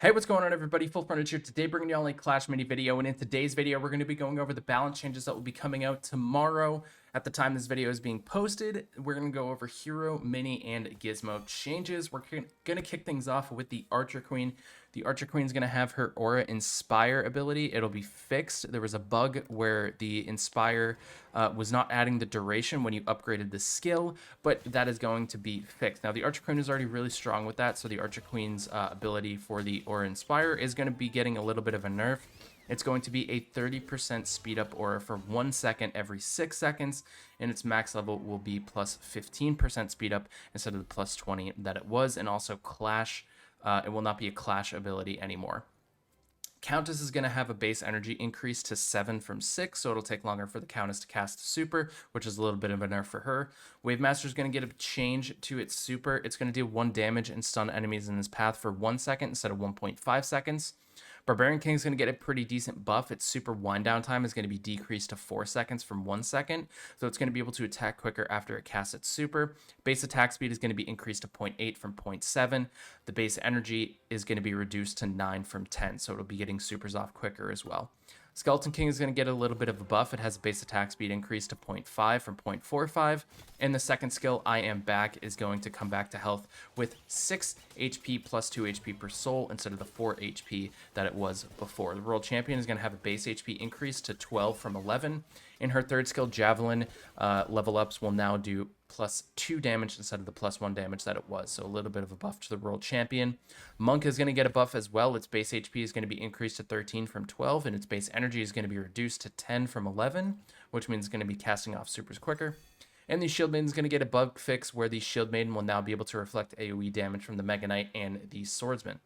Hey, what's going on, everybody? FullFrontage here today, bringing you all a Clash mini video. And in today's video, we're going to be going over the balance changes that will be coming out tomorrow. At the time this video is being posted, we're going to go over Hero, Mini, and Gizmo changes. We're going to kick things off with the Archer Queen. The Archer Queen is going to have her Aura Inspire ability. It'll be fixed. There was a bug where the Inspire was not adding the duration when you upgraded the skill, but that is going to be fixed. Now, the Archer Queen is already really strong with that, so the Archer Queen's ability for the Aura Inspire is going to be getting a little bit of a nerf. It's going to be a 30% speed up aura for 1 second every 6 seconds, and its max level will be plus 15% speed up instead of the plus 20 that it was, and also Clash. It will not be a Clash ability anymore. Countess is going to have a base energy increase to 7 from 6, so it'll take longer for the Countess to cast super, which is a little bit of a nerf for her. Wave Master is going to get a change to its super. It's going to do 1 damage and stun enemies in this path for 1 second instead of 1.5 seconds. Barbarian King is going to get a pretty decent buff. Its super wind down time is going to be decreased to 4 seconds from 1 second, so it's going to be able to attack quicker after it casts its super. Base attack speed is going to be increased to 0.8 from 0.7. The base energy is going to be reduced to 9 from 10, so it'll be getting supers off quicker as well. Skeleton King is going to get a little bit of a buff. It has a base attack speed increase to 0.5 from 0.45. And the second skill, I Am Back, is going to come back to health with 6 HP plus 2 HP per soul instead of the 4 HP that it was before. The World Champion is going to have a base HP increase to 12 from 11. In her third skill, Javelin level ups will now do plus 2 damage instead of the plus 1 damage that it was. So a little bit of a buff to the World Champion. Monk is going to get a buff as well. Its base HP is going to be increased to 13 from 12, and its base energy is going to be reduced to 10 from 11, which means it's going to be casting off supers quicker. And the Shield Maiden is going to get a bug fix where the Shield Maiden will now be able to reflect AoE damage from the Mega Knight and the Swordsman.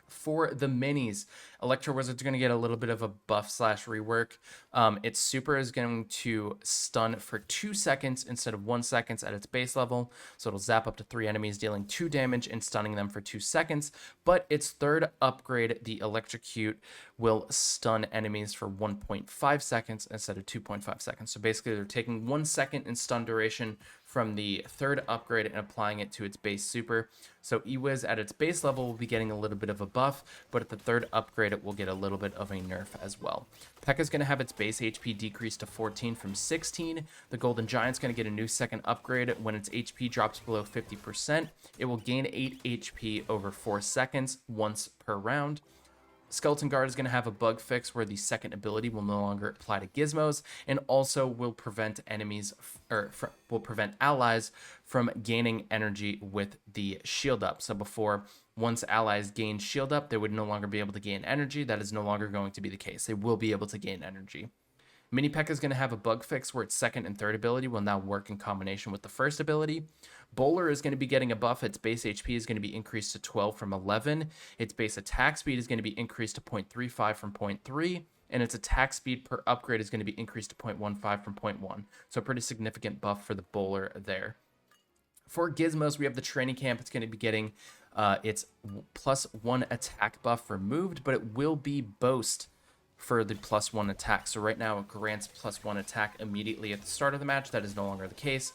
For the minis, Electro Wizard's going to get a little bit of a buff slash rework. Its super is going to stun for 2 seconds instead of 1 second at its base level. So it'll zap up to 3 enemies, dealing 2 damage and stunning them for 2 seconds. But its third upgrade, the Electrocute, will stun enemies for 1.5 seconds instead of 2.5 seconds. So basically, they're taking 1 second in stun duration from the third upgrade and applying it to its base super. So Ewiz at its base level will be getting a little bit of a buff, but at the third upgrade it will get a little bit of a nerf as well. Pekka is going to have its base HP decreased to 14 from 16. The Golden Giant's going to get a new second upgrade. When its HP drops below 50%, it will gain 8 HP over 4 seconds once per round. Skeleton Guard is going to have a bug fix where the second ability will no longer apply to gizmos, and also will prevent allies from gaining energy with the shield up. So before, once allies gain shield up, they would no longer be able to gain energy. That is no longer going to be the case. They will be able to gain energy. Mini Pekka is going to have a bug fix where its second and third ability will now work in combination with the first ability. Bowler is going to be getting a buff. Its base HP is going to be increased to 12 from 11. Its base attack speed is going to be increased to 0.35 from 0.3. And its attack speed per upgrade is going to be increased to 0.15 from 0.1. So a pretty significant buff for the Bowler there. For Gizmos, we have the Training Camp. It's going to be getting its plus 1 attack buff removed, but it will be Boast for the plus 1 attack. So right now it grants plus 1 attack immediately at the start of the match. That is no longer the case.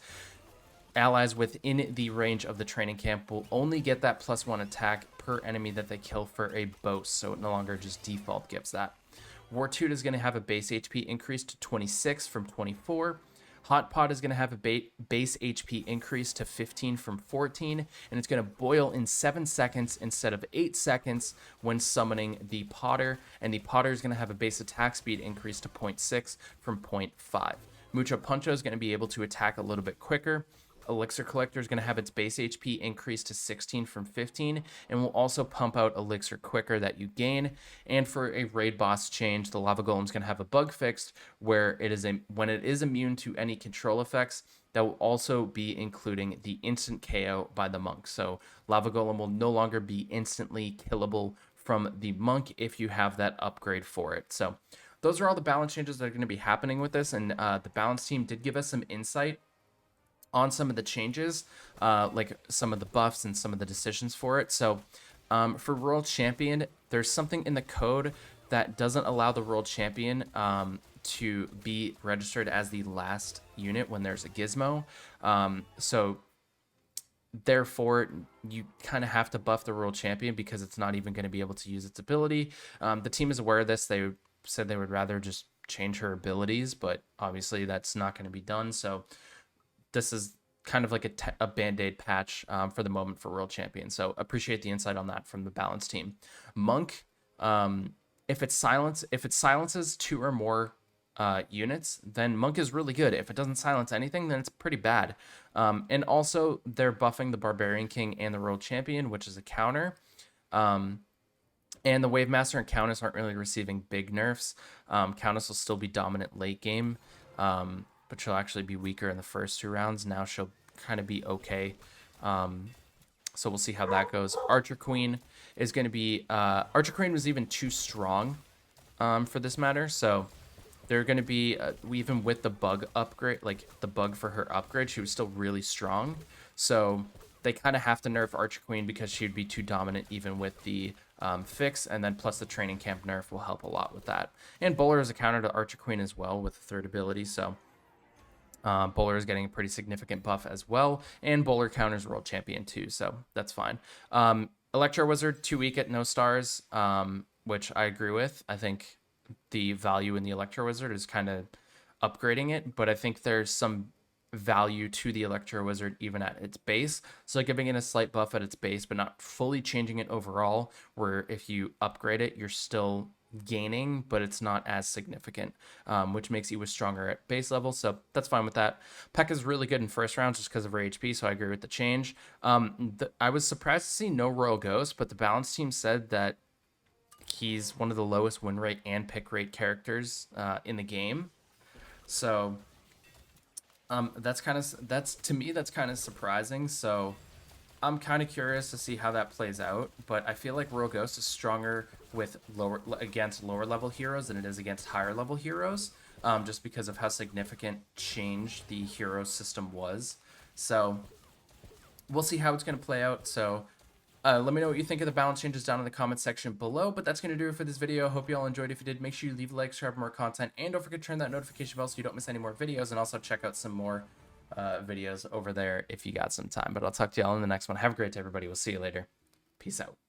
Allies within the range of the training camp will only get that plus 1 attack per enemy that they kill for a boast, so it no longer just default gives that. Wartoot is going to have a base HP increase to 26 from 24. Hot Pot is going to have a base HP increase to 15 from 14, and it's going to boil in 7 seconds instead of 8 seconds when summoning the Potter, and the Potter is going to have a base attack speed increase to 0.6 from 0.5. Mucho Puncho is going to be able to attack a little bit quicker. Elixir Collector is going to have its base HP increased to 16 from 15, and will also pump out Elixir quicker that you gain. And for a raid boss change, the Lava Golem is going to have a bug fixed where when it is immune to any control effects, that will also be including the instant KO by the monk. So Lava Golem will no longer be instantly killable from the monk if you have that upgrade for it. So those are all the balance changes that are going to be happening with this, and the balance team did give us some insight on some of the changes, like some of the buffs and some of the decisions for it. So for World Champion, there's something in the code that doesn't allow the World Champion to be registered as the last unit when there's a gizmo. So therefore you kind of have to buff the world champion because it's not even going to be able to use its ability. The team is aware of this. They said they would rather just change her abilities, but obviously that's not going to be done. So this is kind of like a band-aid patch for the moment for world champion. So appreciate the insight on that from the balance team. Monk, if it silences 2 or more units, then Monk is really good. If it doesn't silence anything, then it's pretty bad. And also, they're buffing the Barbarian King and the World Champion, which is a counter. And the Wave Master and Countess aren't really receiving big nerfs. Countess will still be dominant late game, but she'll actually be weaker in the first 2 rounds. Now she'll kind of be okay. So we'll see how that goes. Archer Queen is going to be... Archer Queen was even too strong for this matter, so... They're going to be, even with the bug upgrade, like the bug for her upgrade, she was still really strong. So they kind of have to nerf Archer Queen because she would be too dominant even with the fix. And then plus the training camp nerf will help a lot with that. And Bowler is a counter to Archer Queen as well with the 3rd ability. So Bowler is getting a pretty significant buff as well. And Bowler counters World Champion too, so that's fine. Electro Wizard, too weak at no stars, which I agree with. I think the value in the Electro Wizard is kind of upgrading it, but I think there's some value to the Electro Wizard even at its base. So giving it a slight buff at its base, but not fully changing it overall, where if you upgrade it, you're still gaining, but it's not as significant, which makes Ewa stronger at base level. So that's fine with that. Pekka is really good in first round just because of her HP, so I agree with the change. I was surprised to see no Royal Ghost, but the balance team said that he's one of the lowest win rate and pick rate characters in the game. So that's to me that's kind of surprising. So I'm kind of curious to see how that plays out, but I feel like Royal Ghost is stronger with against lower level heroes than it is against higher level heroes, just because of how significant change the hero system was. So we'll see how it's going to play out. So let me know what you think of the balance changes down in the comment section below, but that's going to do it for this video. Hope you all enjoyed. If you did, make sure you leave a like, subscribe for more content, and don't forget to turn that notification bell so you don't miss any more videos, and also check out some more videos over there if you got some time. But I'll talk to y'all in the next one. Have a great day, everybody. We'll see you later. Peace out.